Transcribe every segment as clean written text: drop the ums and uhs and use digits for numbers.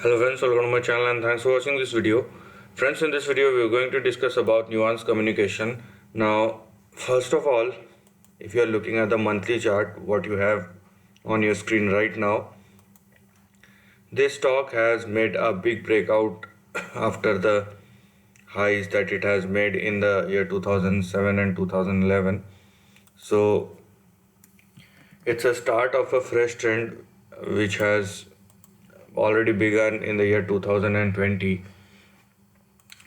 Hello friends, welcome to my channel and thanks for watching this video. Friends, in this video we are going to discuss about nuanced communication. Now, first of all, if you are looking at the monthly chart, what you have on your screen right now, this stock has made a big breakout after the highs that it has made in the year 2007 and 2011. So, it's a start of a fresh trend which has already begun in the year 2020.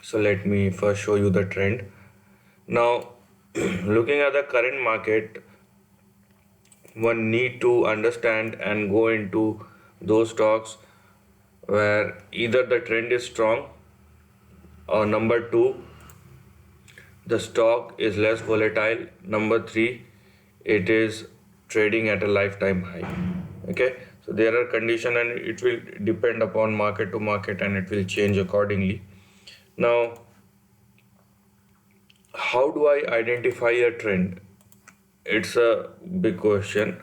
So let me first show you the trend. Now, looking at the current market, one need to understand and go into those stocks where either the trend is strong or number two, the stock is less volatile. Number three, it is trading at a lifetime high. Okay, so there are conditions and it will depend upon market to market and it will change accordingly. Now, how do I identify a trend? It's a big question.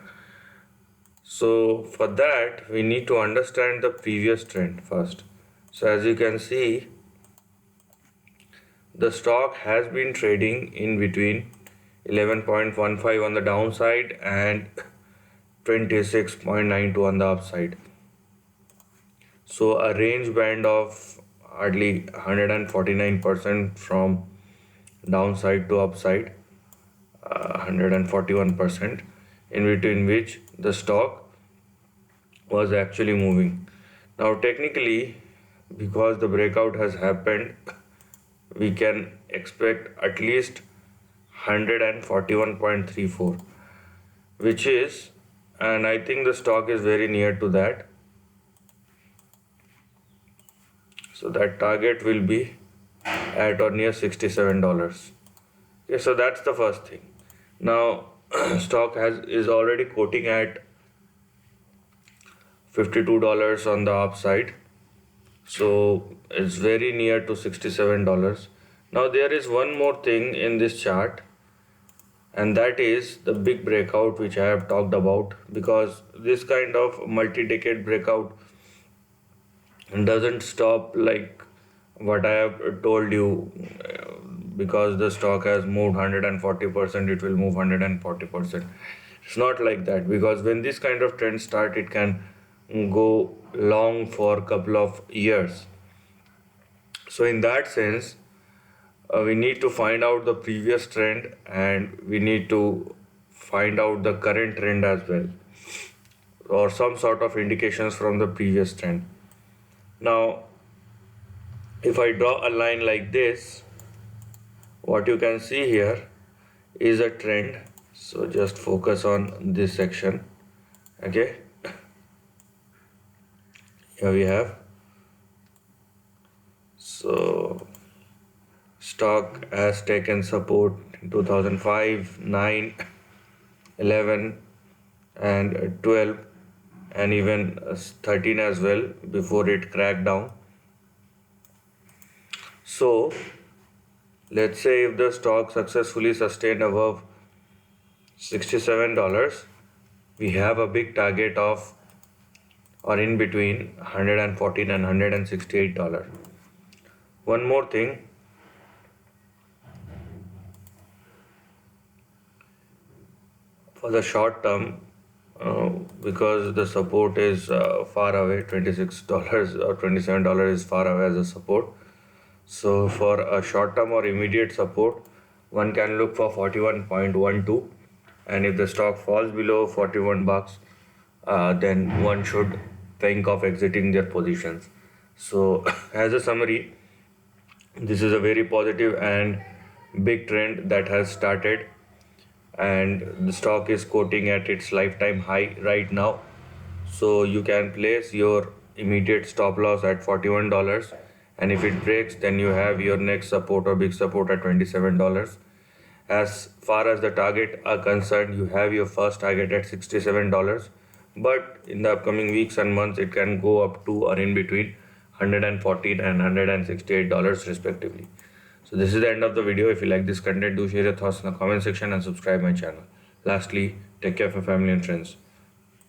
So, for that, we need to understand the previous trend first. So, as you can see, the stock has been trading in between 11.15 on the downside and 26.92 on the upside. So, a range band of hardly 149% from downside to upside, 141%, in between which the stock was actually moving. Now, technically, because the breakout has happened, we can expect at least 141.34, which is, and I think the stock is very near to that. So that target will be at or near $67. Okay, so that's the first thing. Now, stock is already quoting at $52 on the upside, so it's very near to $67. Now there is one more thing in this chart, and that is the big breakout which I have talked about, because this kind of multi-decade breakout doesn't stop like what I have told you. Because the stock has moved 140%, it will move 140%. It's not like that, because when this kind of trends start, it can go long for a couple of years. So in that sense, we need to find out the previous trend and we need to find out the current trend as well, or some sort of indications from the previous trend. Now, if I draw a line like this, what you can see here is a trend. So just focus on this section. Okay, here we have, so stock has taken support in 2005, 9, 11 and 12 and even 13 as well before it cracked down. So let's say if the stock successfully sustained above $67, we have a big target of or in between 114 and $168. One more thing, for the short term, because the support is far away, $26 or $27 is far away as a support. So for a short term or immediate support, one can look for 41.12, and if the stock falls below $41, then one should think of exiting their positions. So as a summary, this is a very positive and big trend that has started, and the stock is quoting at its lifetime high right now. So you can place your immediate stop loss at $41, and if it breaks, then you have your next support or big support at $27. As far as the target are concerned, you have your first target at $67, but in the upcoming weeks and months it can go up to or in between $114 and $168 respectively. So this is the end of the video. If you like this content, do share your thoughts in the comment section and subscribe my channel. Lastly, take care of your family and friends.